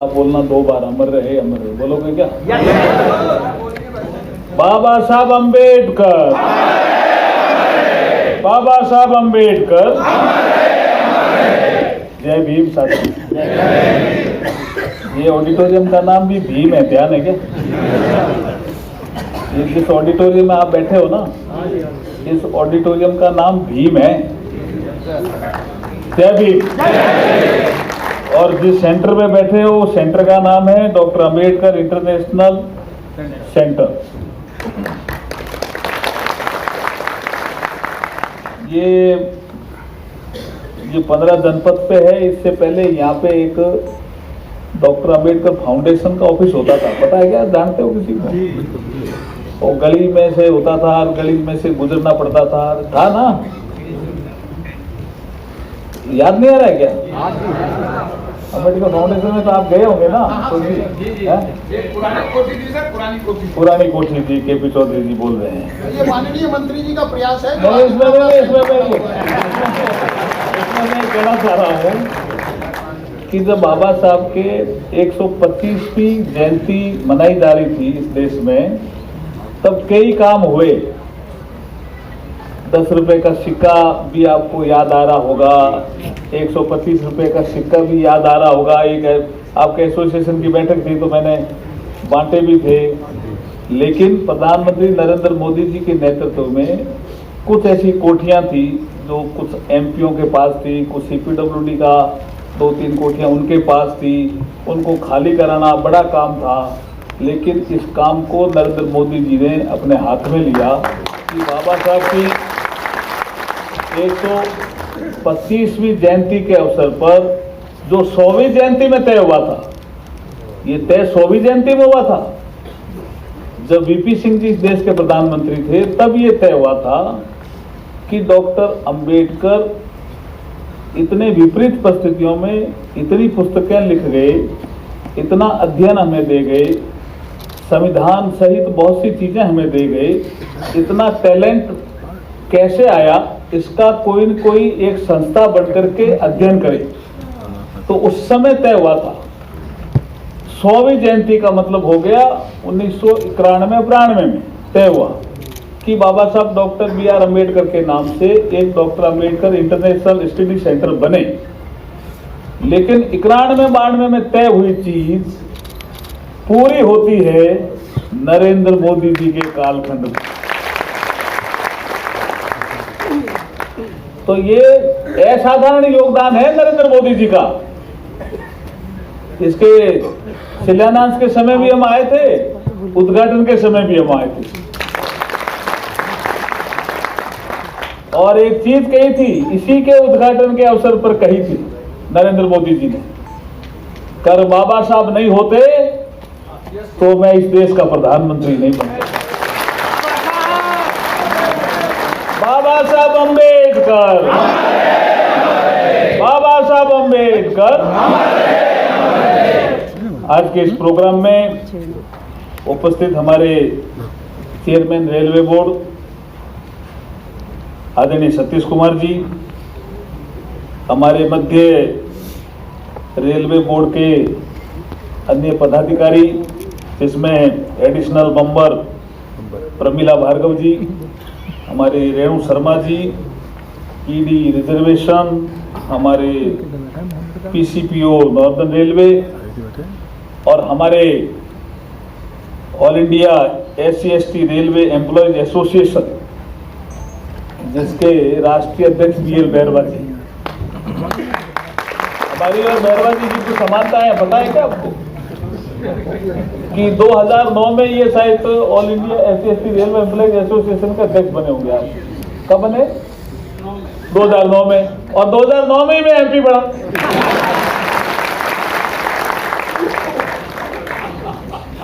आप बोलना 2 बार, अमर रहे अमर रहे। बोलोगे क्या? बाबा साहब अम्बेडकर, बाबा साहब अम्बेडकर, जय भीम साथी। ये ऑडिटोरियम का नाम भी भीम है, ध्यान है क्या? ये जिस ऑडिटोरियम में आप बैठे हो ना, इस ऑडिटोरियम का नाम भीम है। जय भीम। और जिस सेंटर में बैठे हो, उस सेंटर का नाम है डॉक्टर अम्बेडकर इंटरनेशनल सेंटर। ये 15 जनपद पे है। इससे पहले यहाँ पे एक डॉक्टर अम्बेडकर फाउंडेशन का ऑफिस होता था, पता है क्या? जानते हो किसी को? वो गली में से होता था, गली में से गुजरना पड़ता था ना? याद नहीं आ रहा है क्या? अम्बेडकर फाउंडेशन में तो आप गए होंगे ना? पुरानी कोठी थी, केपी चौधरी जी बोल रहे हैं। ये माननीय मंत्री जी का प्रयास है। नहीं, इसमें मैं कहना चाह रहा हूँ कि जब बाबा साहब के 125वीं जयंती मनाई जा रही थी इस देश में, तब कई काम हुए। 10 रुपए का सिक्का भी आपको याद आ रहा होगा, 125 रुपए का सिक्का भी याद आ रहा होगा। एक आपके एसोसिएशन की बैठक थी तो मैंने बांटे भी थे। लेकिन प्रधानमंत्री नरेंद्र मोदी जी के नेतृत्व में कुछ ऐसी कोठियां थी जो कुछ एमपीओ के पास थी, कुछ सीपीडब्ल्यूडी का 2-3 कोठियां उनके पास थी, उनको खाली कराना बड़ा काम था। लेकिन इस काम को नरेंद्र मोदी जी ने अपने हाथ में लिया कि बाबा साहब की 125वीं जयंती के अवसर पर, जो 100वीं जयंती में तय हुआ था, ये तय 100वीं जयंती में हुआ था जब वीपी सिंह जी इस देश के प्रधानमंत्री थे, तब ये तय हुआ था कि डॉक्टर अंबेडकर इतने विपरीत परिस्थितियों में इतनी पुस्तकें लिख गए, इतना अध्ययन हमें दे गए, संविधान सहित बहुत सी चीजें हमें दे गए, इतना टैलेंट कैसे आया, इसका कोई न कोई एक संस्था बनकर के अध्ययन करे। तो उस समय तय हुआ था। 100वीं जयंती का मतलब हो गया 1991-92 में तय हुआ कि बाबा साहब डॉक्टर BR अम्बेडकर के नाम से एक doctor Ambedkar international study centre बने। लेकिन 91-92 में तय हुई चीज पूरी होती है नरेंद्र मोदी जी के कालखंड में। तो ये असाधारण योगदान है नरेंद्र मोदी जी का। इसके शिलान्यास के समय भी हम आए थे, उद्घाटन के समय भी हम आए थे। और एक चीज कही थी, इसी के उद्घाटन के अवसर पर कही थी नरेंद्र मोदी जी ने, कर बाबा साहब नहीं होते तो मैं इस देश का प्रधानमंत्री नहीं बनता। बाबा साहब अम्बेडकर, बाबा साहब अम्बेडकर। आज के इस प्रोग्राम में उपस्थित हमारे चेयरमैन रेलवे बोर्ड आदरणीय सतीश कुमार जी, हमारे मध्य रेलवे बोर्ड के अन्य पदाधिकारी, जिसमें एडिशनल मेंबर प्रमिला भार्गव जी, हमारे रेणु शर्मा जी, ईडी रिजर्वेशन, हमारे पीसीपीओ नॉर्दर्न रेलवे, और हमारे all India SC/ST railway employees association जिसके राष्ट्रीय अध्यक्ष BL बैरवा जी। हमारी और बैरवा जी की कुछ समानता है, पता है क्या आपको? कि 2009 में ये शायद all India SC/ST railway employees association का अध्यक्ष बने होंगे। आप कब बने? 2009 में। और 2009 में ही मैं MP बना।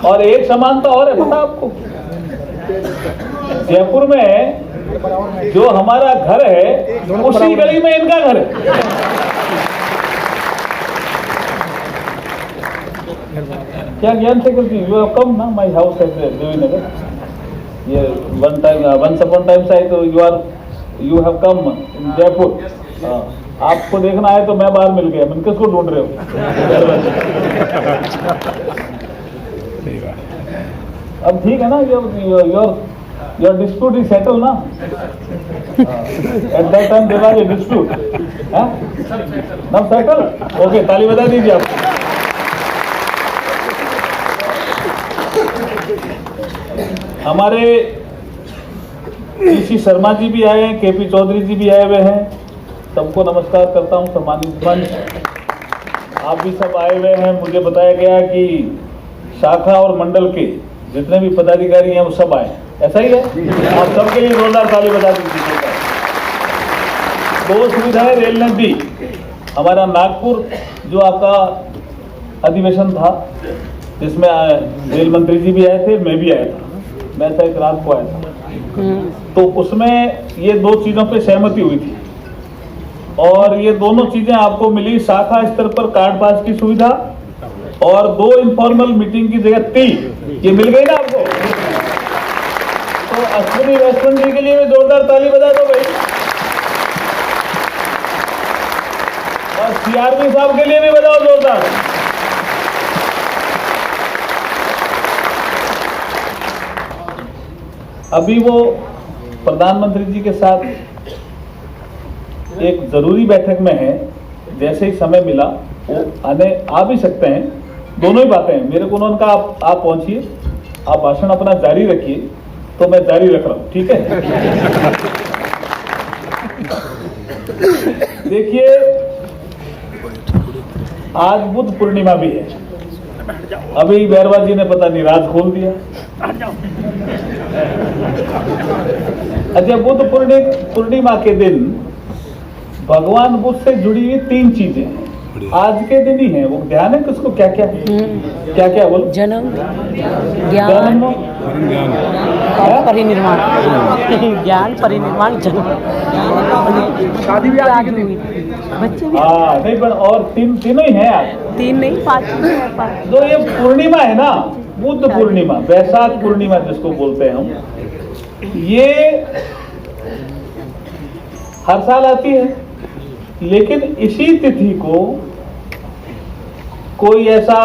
और एक समानता और है, पता आपको? जयपुर में जो हमारा घर है, उसी गली में इनका घर है। क्या ज्ञान से करती? यू हैव कम ना, माय हाउस है देवीनगर। ये वंस अपॉन टाइम्स आई तो यू हैव कम इन जयपुर। आपको देखना है तो मैं बाहर मिल गया, मैंने किसको ढूंढ रहे हो? अब ठीक है ना, योर डिस्प्यूट इज सेटल ना, at that time there was a dispute, now settle, okay, ताली बजा दीजिए आप। हमारे ईसी शर्मा जी भी आए हैं, केपी चौधरी जी भी आए हुए हैं, सबको नमस्कार करता हूं। सम्मानित मंच, आप भी सब आए हुए हैं। मुझे बताया गया कि शाखा और मंडल के जितने भी पदाधिकारी हैं वो सब आए, ऐसा ही है? आप सबके लिए जोरदार ताली बजा दीजिए। दो सुविधाएं रेल ने दी। हमारा नागपुर जो आपका अधिवेशन था, जिसमें रेल मंत्री जी भी आए थे, मैं भी आया था, मैं शायद रात को आया था, तो उसमें ये दो चीजों पे सहमति हुई थी और ये दोनों चीजें आपको मिली, शाखा स्तर पर कार्ड पास की सुविधा और 2 इनफॉर्मल मीटिंग की जगह 3, ये मिल गई ना आपको। तो अश्विनी वैष्णव जी के लिए भी जोरदार ताली बजा दो भाई, और सीआरपी साहब के लिए भी बजाओ जोरदार। अभी वो प्रधानमंत्री जी के साथ एक जरूरी बैठक में है, जैसे ही समय मिला वो आ भी सकते हैं, दोनों ही बातें हैं। मेरे को उन्होंने कहा आप पहुंचिए, आप भाषण अपना जारी रखिए, तो मैं जारी रख रहा हूं, ठीक है? देखिए, आज बुद्ध पूर्णिमा भी है। अभी बैरवा जी ने पता नहीं राज खोल दिया। अच्छा, बुद्ध पूर्णिमा के दिन भगवान बुद्ध से जुड़ी हुई 3 चीजें आज के दिन ही है। वो ध्यान है किसको? क्या क्या क्या क्या बोलो? जन्म, ज्ञान, परिनिर्वाण। ज्ञान, परिनिर्वाण, जन्म। शादी भी आज की दिन, बच्चे भी। हाँ, नहीं, पर और तीनों ही है आज। 3 नहीं, 5। जो ये पूर्णिमा है ना, बुद्ध पूर्णिमा, वैशाख पूर्णिमा जिसको बोलते हैं हम, ये हर साल आती है, लेकिन इसी तिथि को कोई ऐसा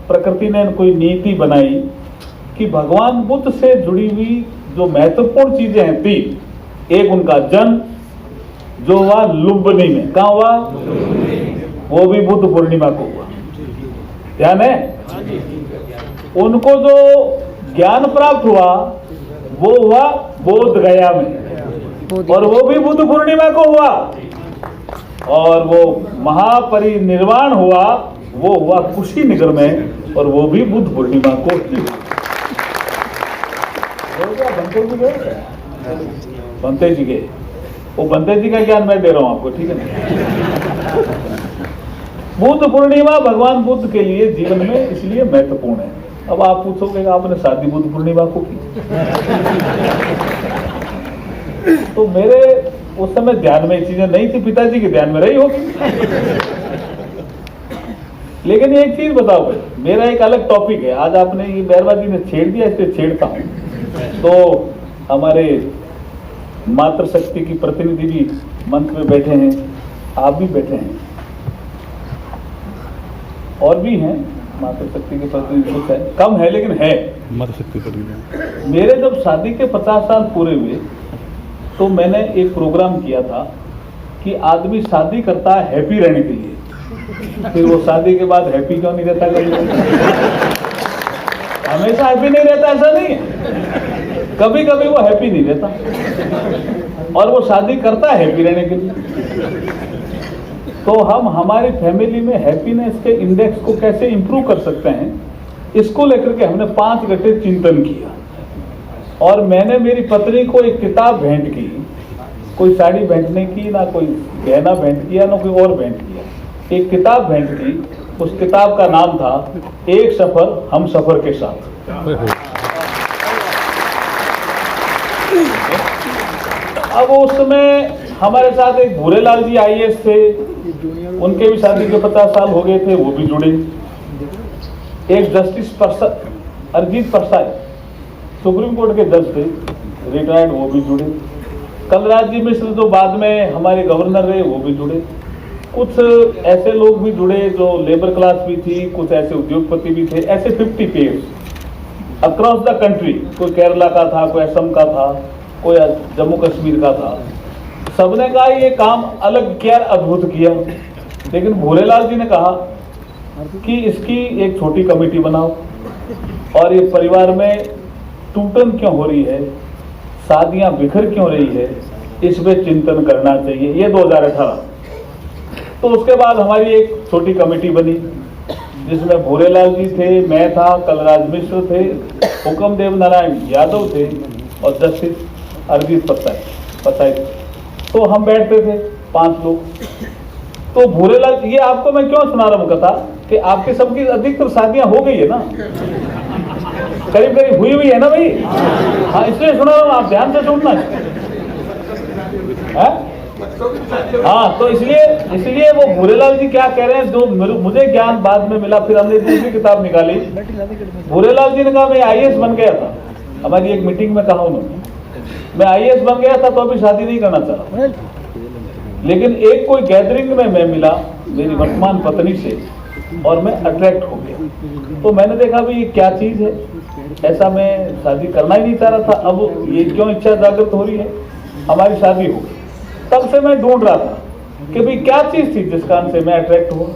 प्रकृति ने कोई नीति बनाई कि भगवान बुद्ध से जुड़ी हुई जो महत्वपूर्ण चीजें हैं 3, एक उनका जन्म जो हुआ लुम्बिनी में, कहाँ हुआ? वो भी बुद्ध पूर्णिमा को हुआ, ध्यान है? उनको जो ज्ञान प्राप्त हुआ वो हुआ बोध गया में, और वो भी बुद्ध पूर्णिमा को हुआ, और वो महापरिनिर्वाण हुआ, वो हुआ कुशीनगर में, और वो भी बुद्ध पूर्णिमा को ही। बनते जी के, वो बनते जी का ज्ञान मैं दे रहा हूं आपको, ठीक है ना? बुद्ध पूर्णिमा भगवान बुद्ध के लिए जीवन में इसलिए महत्वपूर्ण है। अब आप पूछोगे आपने शादी बुद्ध पूर्णिमा को की, तो मेरे उस समय ध्यान में चीजें नहीं थी, पिताजी के ध्यान में रही होगी। लेकिन एक चीज बताओ भाई, मेरा एक अलग टॉपिक है, आज आपने ये बैरवा जी ने छेड़ दिया, इसलिए छेड़ता हूं। तो हमारे मातृशक्ति की प्रतिनिधि भी मंच में बैठे हैं, आप भी बैठे हैं, और भी हैं मातृशक्ति के प्रतिनिधि, कुछ है, कम है लेकिन है मातृशक्ति प्रतिनिधि। मेरे जब शादी के 50 साल पूरे हुए तो मैंने एक प्रोग्राम किया था कि आदमी शादी करता है हैप्पी रहने के लिए, फिर वो शादी के बाद हैप्पी क्यों नहीं रहता? कभी हमेशा हैप्पी नहीं रहता, ऐसा नहीं है, कभी कभी वो हैप्पी नहीं रहता, और वो शादी करता है हैप्पी रहने के लिए। तो हम हमारी फैमिली में हैप्पीनेस के इंडेक्स को कैसे इंप्रूव कर सकते हैं, इसको लेकर के हमने 5 घंटे चिंतन किया, और मैंने मेरी पत्नी को एक किताब भेंट की। कोई साड़ी भेंट नहीं की, ना कोई गहना भेंट किया, ना कोई और भेंट किया, एक किताब भेंट की। उस किताब का नाम था एक सफर हम सफर के साथ। अब उस समय हमारे साथ एक भूरेलाल जी IAS थे, उनके भी शादी के 50 साल हो गए थे, वो भी जुड़े। एक justice Arijit Parsai supreme court के जज थे, रिटायर्ड, वो भी जुड़े। कलराज जी मिश्र जो बाद में हमारे गवर्नर रहे, वो भी जुड़े। कुछ ऐसे लोग भी जुड़े जो लेबर क्लास भी थी, कुछ ऐसे उद्योगपति भी थे, ऐसे 50 पेयर्स अक्रॉस द कंट्री। कोई केरला का था, कोई असम का था, कोई जम्मू कश्मीर का था। सबने कहा ये काम अलग किया, अद्भुत किया। लेकिन भूरेलाल जी ने कहा कि इसकी एक छोटी कमेटी बनाओ और ये परिवार में टूटन क्यों हो रही है, शादियां बिखर क्यों रही है, इस पे चिंतन करना चाहिए। ये 2018। तो उसके बाद हमारी एक छोटी कमेटी बनी जिसमें भूरेलाल जी थे, मैं था, कलराज मिश्र थे, हुक्मदेव नारायण यादव थे और जस्टिस अरजीत पताई थे। तो हम बैठते थे 5 लोग। तो भूरेलाल, ये आपको मैं क्यों सुना रहा हूँ कथा कि आपके सबकी अधिकतर शादियां हो गई है ना, करीब करीब हुई है ना भाई। हाँ, इसलिए सुना रहा हूँ, आप ध्यान से सुनना है। हाँ, तो इसलिए वो भूरेलाल जी क्या कह रहे हैं, जो मुझे ज्ञान बाद में मिला, फिर हमने दूसरी किताब निकाली। भूरेलाल जी ने कहा मैं IAS बन गया था, हमारी एक मीटिंग में कहा उन्होंने, मैं IAS बन गया था तो अभी शादी नहीं करना चाह, लेकिन एक कोई गैदरिंग में मैं मिला मेरी वर्तमान पत्नी से और मैं अट्रैक्ट हो गया। तो मैंने देखा भाई ये क्या चीज है, ऐसा मैं शादी करना ही नहीं चाह रहा था, अब ये क्यों इच्छा जागृत हो रही है, हमारी शादी हो गई। तब से मैं ढूंढ रहा था कि भाई क्या चीज थी जिस कारण से मैं अट्रैक्ट हुआ।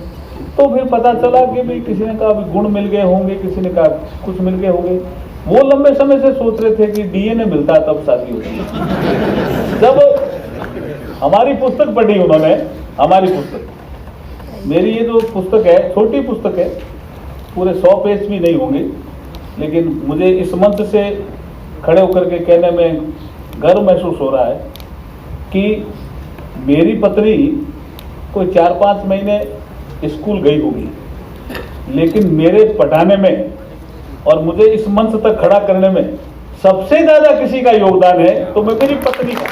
तो फिर पता चला कि भाई किसी ने कहा गुण मिल गए होंगे, किसी ने कहा कुछ मिल गए होंगे। वो लंबे समय से सोच रहे थे कि DNA मिलता है तब शादी होती है। जब हमारी पुस्तक पढ़ी उन्होंने, हमारी पुस्तक, मेरी ये जो पुस्तक है छोटी पुस्तक है, पूरे 100 पेज भी नहीं होंगे, लेकिन मुझे इस मंच से खड़े होकर के कहने में गर्व महसूस हो रहा है कि मेरी पत्नी कोई 4-5 महीने स्कूल गई होगी, लेकिन मेरे पढ़ाने में और मुझे इस मंच तक खड़ा करने में सबसे ज्यादा किसी का योगदान है तो मैं मेरी पत्नी का।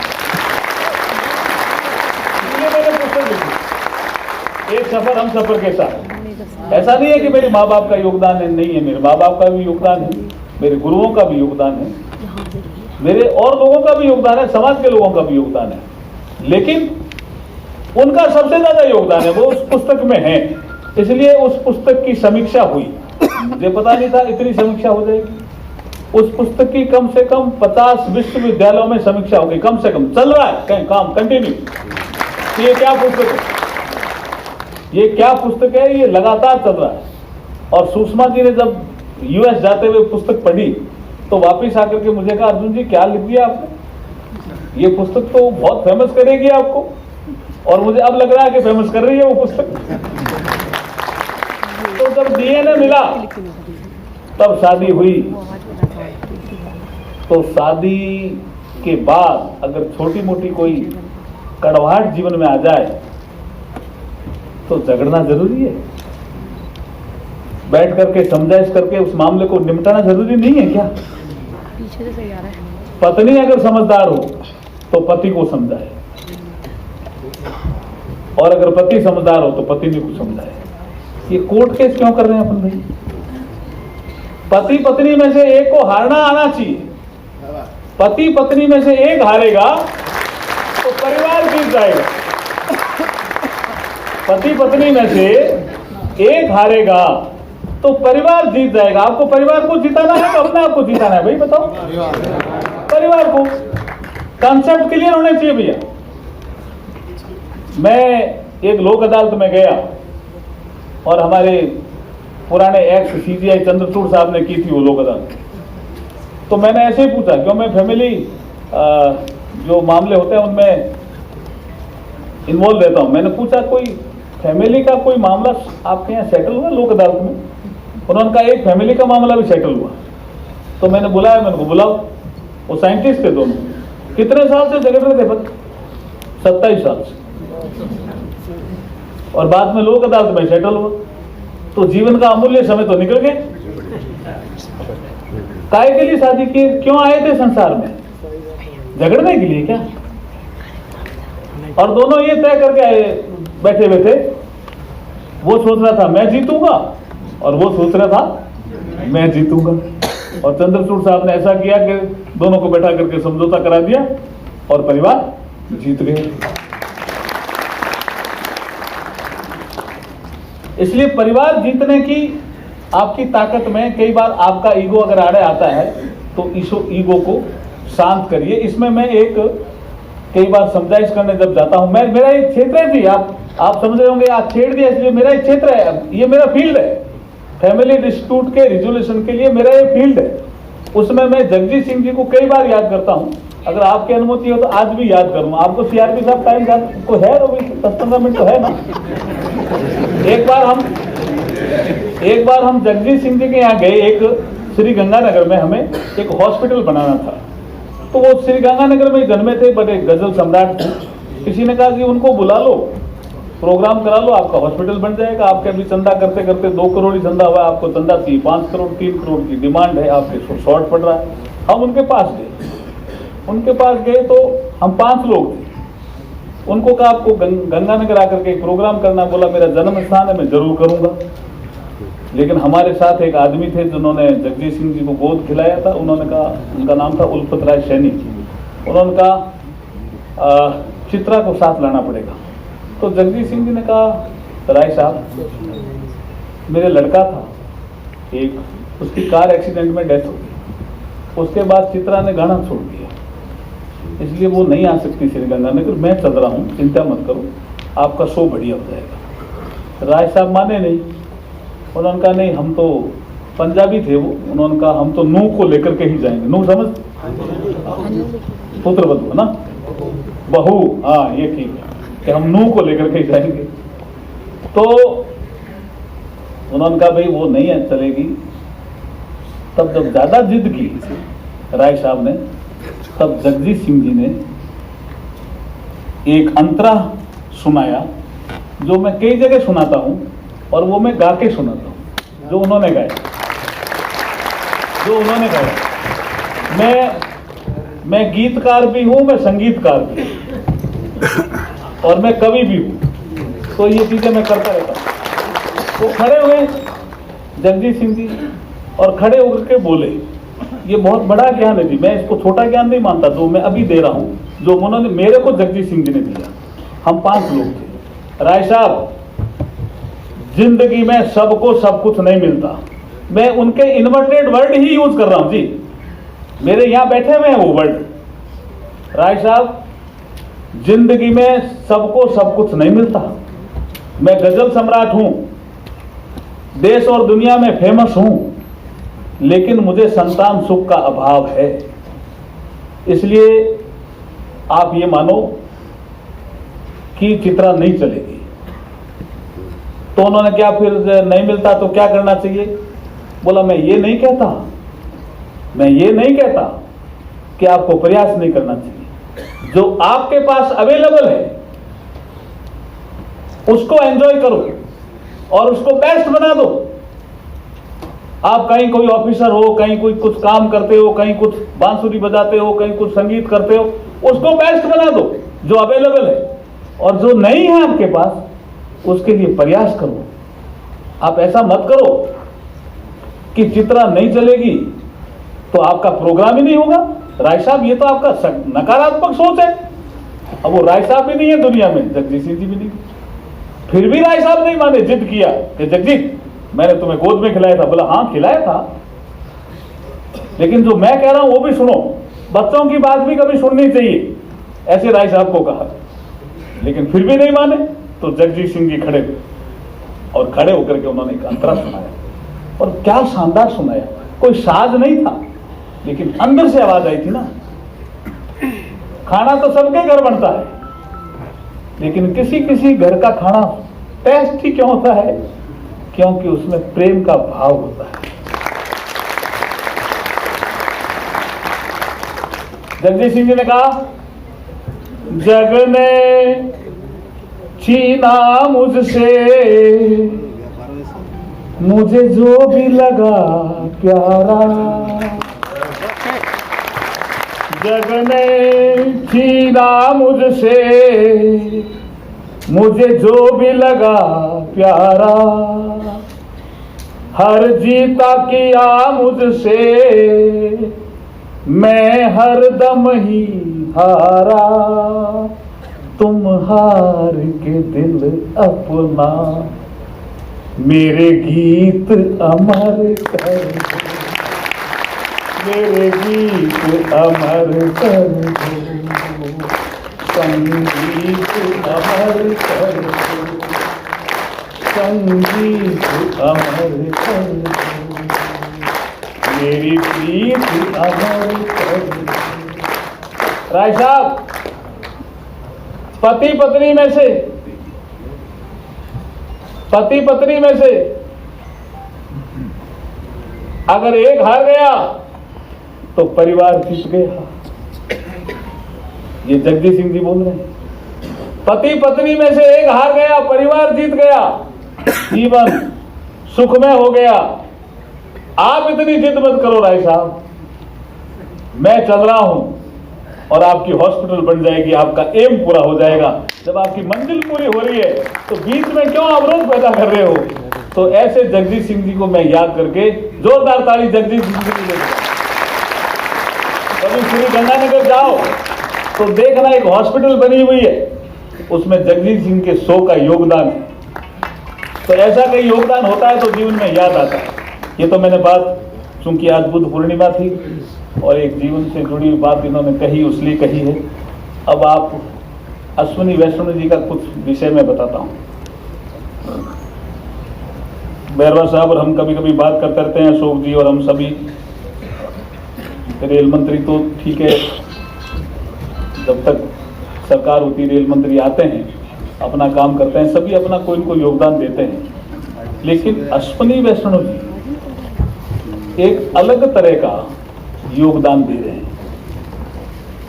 इसलिए मैंने पुस्तक लिखी, एक सफर हम सफर के साथ। ऐसा नहीं है कि मेरे माँ बाप का योगदान है, नहीं है, मेरे माँ बाप का भी योगदान है, मेरे गुरुओं का भी योगदान है, मेरे और लोगों का भी योगदान है, समाज के लोगों का भी योगदान है, लेकिन उनका सबसे ज्यादा योगदान है वो उस पुस्तक में है। इसलिए उस पुस्तक की समीक्षा हुई, मुझे पता नहीं था इतनी समीक्षा हो जाएगी। उस पुस्तक की कम से कम 50 विश्वविद्यालयों में समीक्षा हो गई, कम से कम। चल रहा है कहीं काम कंटिन्यू। ये क्या पुस्तक है, ये क्या पुस्तक है, ये लगातार चल रहा है। और सुषमा जी ने जब US जाते हुए पुस्तक पढ़ी तो वापिस आकर के मुझे कहा, अर्जुन जी क्या लिख दिया आपने, ये पुस्तक तो बहुत फेमस करेगी आपको। और मुझे अब लग रहा है कि फेमस कर रही है वो पुस्तक। तो जब DNA मिला तब शादी हुई। तो शादी के बाद अगर छोटी मोटी कोई कड़वाहट जीवन में आ जाए तो झगड़ना जरूरी है, बैठ करके समझाइश करके उस मामले को निपटाना जरूरी नहीं है क्या? पत्नी अगर समझदार हो तो पति को समझाए, और अगर पति समझदार हो तो पत्नी को समझाए। ये कोर्ट केस क्यों कर रहे हैं अपन भाई? पति पत्नी में से एक को हारना आना चाहिए। पति पत्नी में से एक हारेगा तो परिवार जीत जाएगा। पति पत्नी में से एक हारेगा तो परिवार जीत जाएगा। आपको परिवार को जिताना है तो अपने आप को जिताना है भाई, बताओ। परिवार को कॉन्सेप्ट क्लियर होने चाहिए भैया। मैं एक लोक अदालत में गया और हमारे पुराने एक्स CGI चंद्रचूड़ साहब ने की थी वो लोक अदालत। तो मैंने ऐसे ही पूछा, क्यों मैं फैमिली जो मामले होते हैं उनमें इन्वॉल्व रहता हूं। मैंने पूछा कोई फैमिली का कोई मामला आपके यहाँ सेटल हुआ लोक अदालत में? उन्होंने कहा एक फैमिली का मामला भी सेटल हुआ। तो मैंने बुलाया, मैंने को बुलाओ। वो साइंटिस्ट थे दोनों। कितने साल से झगड़ रहे थे पता? 27 साल से। और बाद में लोक अदालत में सेटल हुआ। तो जीवन का अमूल्य समय तो निकल गए। काय के लिए शादी की? क्यों आए थे संसार में? झगड़ने के लिए क्या? और दोनों ये तय करके आए बैठे बैठे, वो सोच रहा था मैं जीतूंगा और वो सोच रहा था मैं जीतूंगा। और चंद्रचूड़ साहब ने ऐसा किया कि दोनों को बैठा करके समझौता करा दिया और परिवार जीत गए। इसलिए परिवार जीतने की आपकी ताकत में कई बार आपका ईगो अगर आड़े आता है तो इस ईगो को शांत करिए। इसमें मैं एक कई बार समझाइश करने जब जाता हूं, मैं मेरा एक क्षेत्र है जी, आप समझ रहे होंगे, आप छेड़ दिया इसलिए मेरा एक क्षेत्र है, ये मेरा फील्ड है। फैमिली डिस्प्यूट के रिजोल्यूशन के लिए मेरा ये फील्ड है। उसमें मैं जगजीत सिंह जी को कई बार याद करता हूं। अगर आपकी अनुमति हो तो आज भी याद करूंगा। आपको सीआरपी साहब टाइम को है तो 10-15 मिनट तो है ना। एक बार हम जगजीत सिंह जी के यहाँ गए, एक श्री गंगानगर में हमें एक हॉस्पिटल बनाना था। तो वो श्री गंगानगर में जन्मे थे, बड़े गजल सम्राट थे। किसी ने कहा कि उनको बुला लो, प्रोग्राम करा लो, आपका हॉस्पिटल बन जाएगा। आपके अभी चंदा करते करते 2 करोड़ ही चंदा हुआ, आपको चंदा चाहिए 5 करोड़ 3 करोड़ की डिमांड है, आपके शॉर्ट पड़ रहा है। हम उनके पास गए तो हम 5 लोग थे। उनको कहा आपको गंगानगर आकर के एक प्रोग्राम करना। बोला मेरा जन्म स्थान है, मैं जरूर करूंगा। लेकिन हमारे साथ एक आदमी थे जिन्होंने जगजीत सिंह जी को गोद खिलाया था। उन्होंने कहा, उनका नाम था उल्फत राय सैनी। उन्होंने कहा चित्रा को साथ लाना पड़ेगा। तो जगजीत सिंह जी ने कहा राय साहब, मेरे लड़का था एक, उसकी कार एक्सीडेंट में डेथ हो गई। उसके बाद चित्रा ने गाना छोड़ दिया, इसलिए वो नहीं आ सकती श्री गंगानगर। मैं चल रहा हूँ, चिंता मत करो, आपका शो बढ़िया हो जाएगा। राय साहब माने नहीं। उन्होंने कहा नहीं, हम तो पंजाबी थे वो। उन्होंने कहा हम तो नूह को लेकर के ही जाएंगे। नूह समझ, पुत्र वधू ना, बहू, हाँ ये ठीक है कि हम नूह को लेकर के ही जाएंगे। तो उन्होंने कहा भाई वो नहीं है, चलेगी। तब जब ज्यादा जिद की राय साहब ने, तब जगजीत सिंह जी ने एक अंतरा सुनाया जो मैं कई जगह सुनाता हूं और वो मैं गा के सुनाता हूं, जो उन्होंने गाया। मैं गीतकार भी हूं, मैं संगीतकार भी हूं और मैं कवि भी हूं। तो ये चीजें मैं करता रहता हूं। तो खड़े हुए जगजीत सिंह जी और खड़े होकर के बोले, ये बहुत बड़ा ज्ञान है जी, मैं इसको छोटा ज्ञान नहीं मानता जो मैं अभी दे रहा हूं, जो उन्होंने मेरे को जगजीत सिंह जी ने दिया। हम 5 लोग थे। राय साहब, जिंदगी में सबको सब कुछ नहीं मिलता। मैं उनके इन्वर्टेड वर्ड ही यूज कर रहा हूं जी, मेरे यहां बैठे हुए हैं वो वर्ड। राय साहब, जिंदगी में सबको सब कुछ नहीं मिलता। मैं गजल सम्राट हूं, देश और दुनिया में फेमस हूं, लेकिन मुझे संतान सुख का अभाव है। इसलिए आप ये मानो कि चित्रा नहीं चलेगी। तो उन्होंने क्या, फिर नहीं मिलता तो क्या करना चाहिए? बोला मैं ये नहीं कहता कि आपको प्रयास नहीं करना चाहिए। जो आपके पास अवेलेबल है उसको एंजॉय करो और उसको बेस्ट बना दो। आप कहीं कोई ऑफिसर हो, कहीं कोई कुछ काम करते हो, कहीं कुछ बांसुरी बजाते हो, कहीं कुछ संगीत करते हो, उसको बेस्ट बना दो जो अवेलेबल है। और जो नहीं है आपके पास उसके लिए प्रयास करो। आप ऐसा मत करो कि चित्रा नहीं चलेगी तो आपका प्रोग्राम ही नहीं होगा। राय साहब, ये तो आपका नकारात्मक सोच है। अब वो राय साहब भी नहीं है दुनिया में, जगजीत सिंह जी भी नहीं। फिर भी राय साहब नहीं माने, जिद किया कि जगजीत मैंने तुम्हें गोद में खिलाया था। बोला हाँ खिलाया था, लेकिन जो मैं कह रहा हूं वो भी सुनो, बच्चों की बात भी कभी सुननी चाहिए, ऐसे राय साहब को कहा। लेकिन फिर भी नहीं माने। तो जगजीत सिंह जी खड़े हुए और खड़े होकर के उन्होंने एक अंतरा सुनाया, और क्या शानदार सुनाया। कोई साज नहीं था, लेकिन अंदर से आवाज आई थी ना। खाना तो सबके घर बनता है, लेकिन किसी किसी घर का खाना टेस्ट ही क्यों होता है? क्योंकि उसमें प्रेम का भाव होता है। जगजीत सिंह जी ने कहा, जग ने छीना मुझसे मुझे जो भी लगा प्यारा, जग ने छीना मुझसे मुझे जो भी लगा प्यारा, हर जीता किया मुझसे मैं हर दम ही हारा, तुम हार के दिल अपना मेरे गीत अमर कर दो, मेरे गीत अमर कर दो, संगीत अमर कर दो, संगीत अमर कर दो, मेरी प्रीत अमर कर दो। राय साहब, पति पत्नी में से अगर एक हार गया तो परिवार जीत गया। ये जगदीश सिंह जी बोल रहे हैं। पति पत्नी में से एक हार गया, परिवार जीत गया, जीवन सुखमय हो गया। आप इतनी जिद मत करो राय साहब, मैं चल रहा हूं और आपकी हॉस्पिटल बन जाएगी, आपका एम पूरा हो जाएगा। जब आपकी मंजिल पूरी हो रही है तो बीच में क्यों अवरोध पैदा कर रहे हो? तो ऐसे जगदीश सिंह जी को मैं याद करके जोरदार ताली जगदीश सिंह जी की। कभी श्री गंगानगर जाओ तो देखना, एक हॉस्पिटल बनी हुई है, उसमें जगदीश सिंह के 100 का योगदान है। तो ऐसा कहीं योगदान होता है तो जीवन में याद आता है। ये तो मैंने बात, चूंकि आज बुद्ध पूर्णिमा थी और एक जीवन से जुड़ी हुई बात इन्होंने कही, उसलिए कही है। अब आप अश्विनी वैष्णव जी का कुछ विषय में बताता हूं। बैरवा साहब और हम कभी कभी बात करते रहते हैं, अशोक जी और हम सभी। रेल मंत्री तो ठीक है, जब तक सरकार होती रेल मंत्री आते हैं, अपना काम करते हैं, सभी अपना कोई न कोई योगदान देते हैं। लेकिन अश्विनी वैष्णव जी एक अलग तरह का योगदान दे रहे हैं।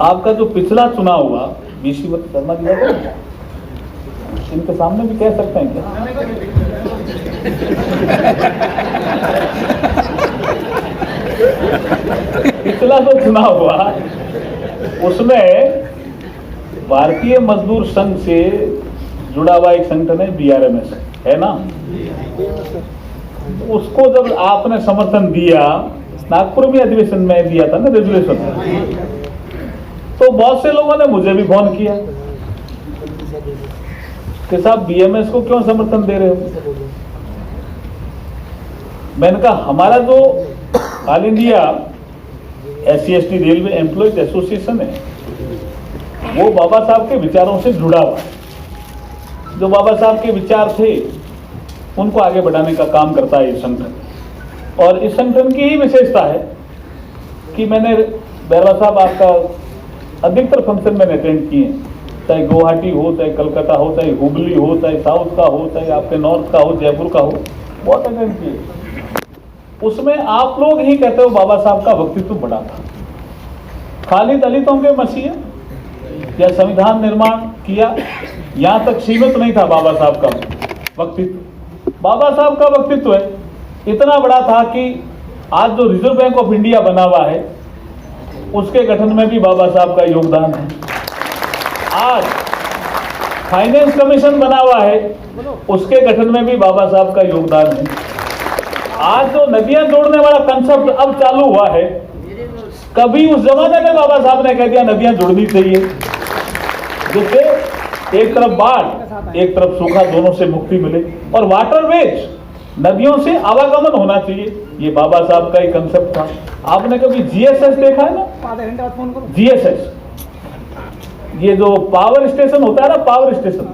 आपका जो पिछला चुनाव हुआ, बीसी शर्मा जी का, इनके सामने भी कह सकते हैं क्या? पिछला जो चुनाव हुआ उसमें भारतीय मजदूर संघ से जुड़ा हुआ एक संगठन है बीआरएमएस, है ना? उसको जब आपने समर्थन दिया, नागपुर में अधिवेशन में दिया था ना रेजुलेशन, तो बहुत से लोगों ने मुझे भी फोन किया कि साहब बीएमएस को क्यों समर्थन दे रहे हो? मैंने कहा हमारा जो all India SC/ST railway employees association है, वो बाबा साहब के विचारों से जुड़ा हुआ है। जो बाबा साहब के विचार थे उनको आगे बढ़ाने का काम करता है ये संगठन। और इस संगठन की ही विशेषता है कि मैंने, बैरवा साहब, आपका अधिकतर फंक्शन मैंने अटेंड किए, चाहे गुवाहाटी हो, चाहे कलकत्ता हो, चाहे हुबली हो, चाहे साउथ का हो, चाहे आपके नॉर्थ का हो, जयपुर का हो, बहुत अटेंड किए। उसमें आप लोग ही कहते हो बाबा साहब का व्यक्तित्व बड़ा था। खाली दलितों के मसीहा या संविधान निर्माण किया, यहां तक सीमित नहीं था बाबा साहब का व्यक्तित्व। बाबा साहब का व्यक्तित्व है इतना बड़ा था कि आज जो रिजर्व बैंक ऑफ इंडिया बना हुआ है उसके गठन में भी बाबा साहब का योगदान है। आज फाइनेंस कमीशन बना हुआ है, उसके गठन में भी बाबा साहब का योगदान है। आज जो नदियां जोड़ने वाला कंसेप्ट अब चालू हुआ है, कभी उस जमाने में बाबा साहब ने कह दिया नदियां जुड़नी चाहिए, जिससे एक तरफ बाढ़ एक तरफ सूखा, दोनों से मुक्ति मिले। और वाटरवेज, नदियों से आवागमन होना चाहिए, ये बाबा साहब का ही कंसेप्ट था। आपने कभी जीएसएस देखा है ना? जीएसएस, ये जो पावर स्टेशन होता है ना, पावर स्टेशन,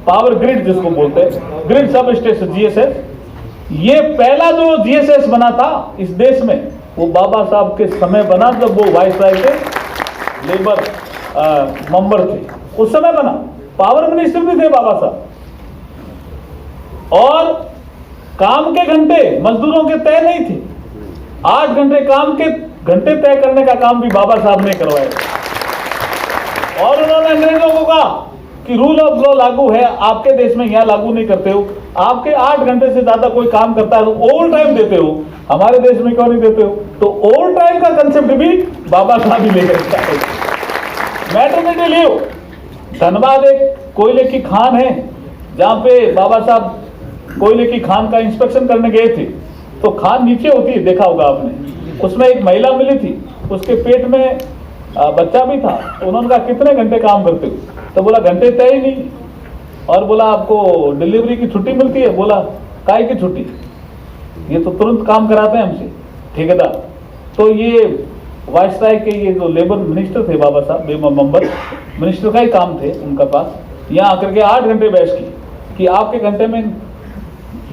पावर ग्रिड जिसको बोलते हैं, ग्रिड सब स्टेशन, जीएसएस, ये पहला जो जीएसएस बना था इस देश में, वो बाबा साहब के समय बना, जब वो वाइसराय के लेबर मेंबर थे, उस समय बना। पावर मिनिस्टर भी थे बाबा साहब। और काम के घंटे मजदूरों के तय नहीं थे, 8 घंटे काम के घंटे तय करने का काम भी बाबा साहब ने करवाया। और उन्होंने अंग्रेजों को कहा कि रूल ऑफ लॉ लागू है, आपके देश में यहां लागू नहीं करते हो, आपके 8 घंटे से ज्यादा कोई काम करता है तो ओवर टाइम देते हो, हमारे देश में क्यों नहीं देते हो? तो ओवर टाइम का कंसेप्ट भी बाबा साहब ही लेकर आए। मैटरनिटी लीव, धनबाद एक कोयले की खान है, जहां पे बाबा साहब कोयले की खान का इंस्पेक्शन करने गए थे, तो खान नीचे होती है, देखा होगा आपने, उसमें एक महिला मिली थी, उसके पेट में बच्चा भी था। तो उन्होंने कहा कितने घंटे काम करते हो? तो बोला घंटे तय ही नहीं। और बोला आपको डिलीवरी की छुट्टी मिलती है? बोला काय की छुट्टी, ये तो तुरंत काम कराते हैं हमसे ठेकेदार। तो ये वायसराय के ये जो लेबर मिनिस्टर थे बाबा साहब बेमंबर मिनिस्टर का ही काम थे उनका पास, यहाँ आकर के 8 घंटे बहस की कि आपके घंटे में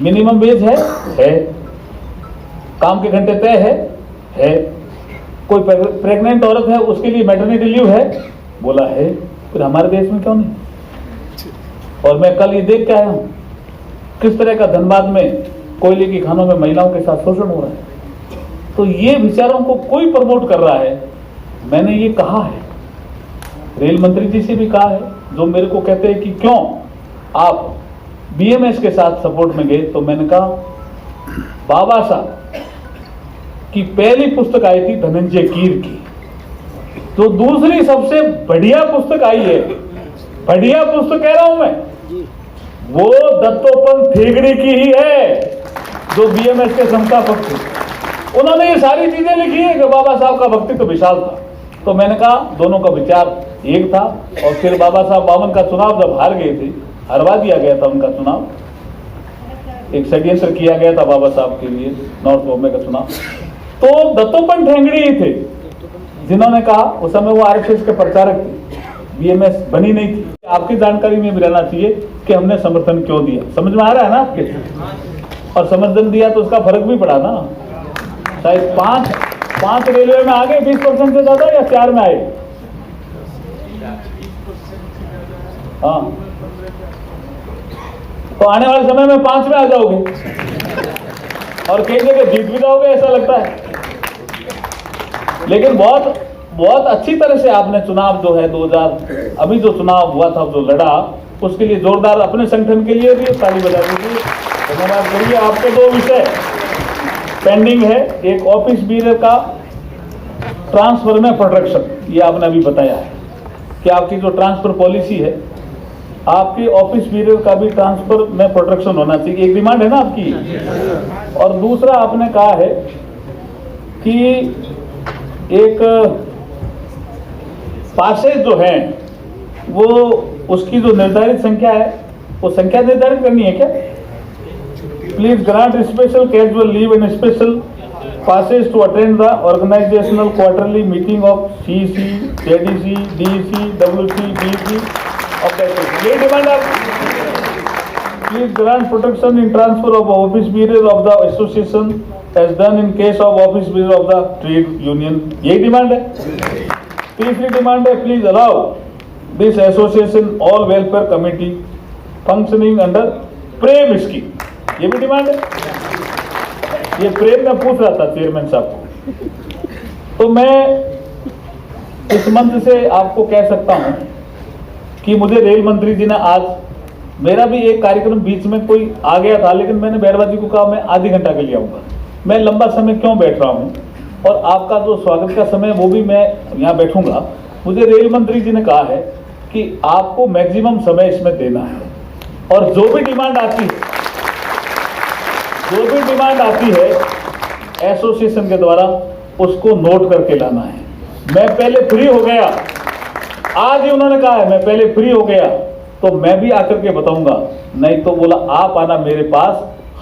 मिनिमम वेज है, काम के घंटे तय है, कोई प्रेग्नेंट औरत है उसके लिए मैटरनिटी लीव है, बोला है, फिर हमारे देश में क्यों नहीं। और मैं कल ये देख के आया हूं किस तरह का धनबाद में कोयले की खानों में महिलाओं के साथ शोषण हो रहा है। तो ये विचारों को कोई प्रमोट कर रहा है। मैंने ये कहा है, रेल मंत्री जी से भी कहा है, जो मेरे को कहते हैं कि क्यों आप बीएमएस के साथ सपोर्ट में गए, तो मैंने कहा बाबा साहब की पहली पुस्तक आई थी धनंजय कीर की, तो दूसरी सबसे बढ़िया पुस्तक आई है, बढ़िया पुस्तक कह रहा हूं मैं, वो दत्तोपंत ठेंगड़ी की ही है, जो बीएमएस के संस्थापक थे। उन्होंने ये सारी चीजें लिखी है कि बाबा साहब का व्यक्तित्व विशाल था। तो मैंने कहा दोनों का विचार एक था। और फिर बाबा साहब 52 का चुनाव जब हार गए थे, हरवा दिया गया था उनका चुनाव, एक षड्यंत्र किया गया था बाबा साहब के लिए नॉर्थ बॉम्बे का चुनाव, तो दत्तोपंत ठेंगड़ी ही थे जिन्होंने कहा, उस समय वो आरएसएस के प्रचारक थे, बीएमएस बनी नहीं थी। आपकी जानकारी में भी रहना चाहिए कि हमने समर्थन क्यों दिया, समझ में आ रहा है ना आपके। और समर्थन दिया तो उसका फर्क भी पड़ा ना, शायद 5 रेलवे में आ गए 20% से ज्यादा, या 4 में आए। हाँ, तो आने वाले समय में 5 में आ जाओगे और कई जगह जीत भी जाओगे ऐसा लगता है। लेकिन बहुत अच्छी तरह से आपने चुनाव जो है 2000 अभी जो चुनाव हुआ था, जो लड़ा, उसके लिए जोरदार अपने संगठन के लिए भी ताली बजा दीजिए, धन्यवाद करिए। आपके 2 विषय पेंडिंग है, एक ऑफिस बीयर का ट्रांसफर में प्रोटेक्शन, ये आपने अभी बताया है कि आपकी जो ट्रांसफर पॉलिसी है, आपकी ऑफिस बीयर का भी ट्रांसफर में प्रोटेक्शन होना चाहिए, एक डिमांड है ना आपकी। और दूसरा आपने कहा है कि एक पासेज जो है वो उसकी जो निर्धारित संख्या है, वो संख्या निर्धारित करनी है क्या? Please grant special casual leave and special passes to attend the organizational quarterly meeting of CEC, JDC, DEC, WC, BEC of the association. ये डिमांड आप please grant protection in transfer of office bearers of the association as done in case of office bearer of the trade union. ये demand है। तीसरी demand है please allow this association all welfare committee functioning under Prem scheme, ये भी demand है। ये प्रेम में पूछ रहा था चेयरमैन साहब को, तो मैं इस मंच से आपको कह सकता हूं कि मुझे रेल मंत्री जी ने आज, मेरा भी एक कार्यक्रम बीच में कोई आ गया था, लेकिन मैंने बैरवा जी को कहा मैं आधी घंटा के लिए आऊंगा, मैं लंबा समय क्यों बैठ रहा हूं, और आपका जो स्वागत का समय वो भी मैं यहाँ बैठूंगा। मुझे रेल मंत्री जी ने कहा है कि आपको मैक्सिमम समय इसमें देना है, और जो भी डिमांड आती है एसोसिएशन के द्वारा उसको नोट करके लाना है। मैं पहले फ्री हो गया, आज ही उन्होंने कहा है मैं पहले फ्री हो गया तो मैं भी आकर के बताऊंगा, नहीं तो बोला आप आना मेरे पास,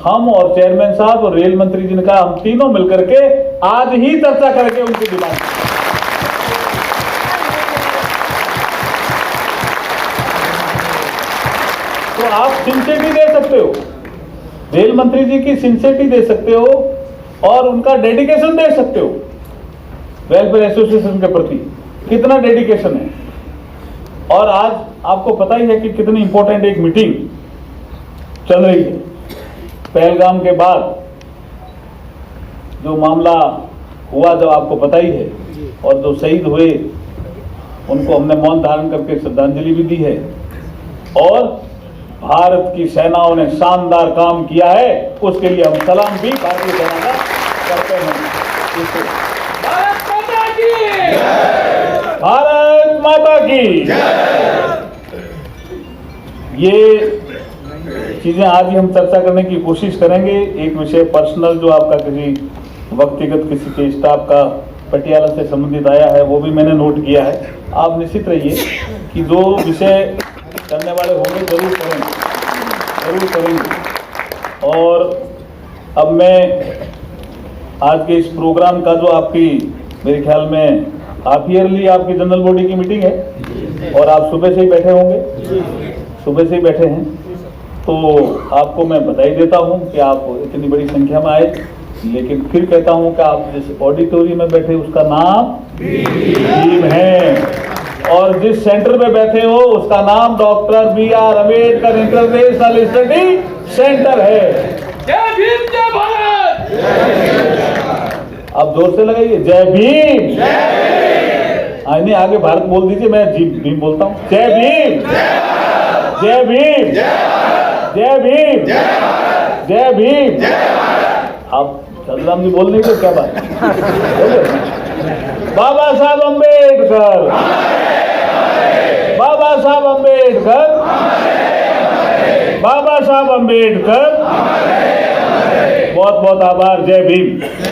हम और चेयरमैन साहब और रेल मंत्री जी ने कहा हम तीनों मिलकर के आज ही चर्चा करके उनकी डिमांड। तो आप सिंसियरिटी दे सकते हो, रेल मंत्री जी की सिंसियरिटी दे सकते हो और उनका डेडिकेशन दे सकते हो वेलफेयर एसोसिएशन के प्रति, कितना डेडिकेशन है। और आज आपको पता ही है कि कितनी इंपॉर्टेंट एक मीटिंग चल रही है। पहलगाम के बाद जो मामला हुआ जो आपको पता ही है, और जो शहीद हुए उनको हमने मौन धारण करके श्रद्धांजलि भी दी है, और भारत की सेनाओं ने शानदार काम किया है, उसके लिए हम सलाम भी भारतीय सेना का करते हैं। भारत माता की, भारत माता की। ये चीजें आज ही हम चर्चा करने की कोशिश करेंगे। एक विषय पर्सनल जो आपका किसी व्यक्तिगत किसी के स्टाफ का पटियाला से संबंधित आया है वो भी मैंने नोट किया है। आप निश्चित रहिए कि जो विषय करने वाले होंगे जरूर करेंगे। और अब मैं आज के इस प्रोग्राम का जो आपकी मेरे ख्याल में हाफ ईयरली आपकी जनरल बॉडी की मीटिंग है और आप सुबह से ही बैठे होंगे, सुबह से ही बैठे हैं, तो आपको मैं बधाई देता हूं कि आप इतनी बड़ी संख्या में आए। लेकिन फिर कहता हूं कि आप जिस ऑडिटोरियम में बैठे उसका नाम भीम है और जिस सेंटर में बैठे हो उसका नाम doctor B.R. Ambedkar international study centre है। जय भीम जय भारत। अब जोर से लगाइए, जय भीम। आज नहीं, आगे भारत बोल दीजिए, मैं जी भीम बोलता हूँ। जय भीम, जय भीम, जय भीम, जय भीम। आप चंद्रराम जी बोल नहीं तो क्या बात है? बाबा साहब अम्बेडकर, बाबा साहब अम्बेडकर, बाबा साहब अम्बेडकर। बहुत बहुत आभार। जय भीम।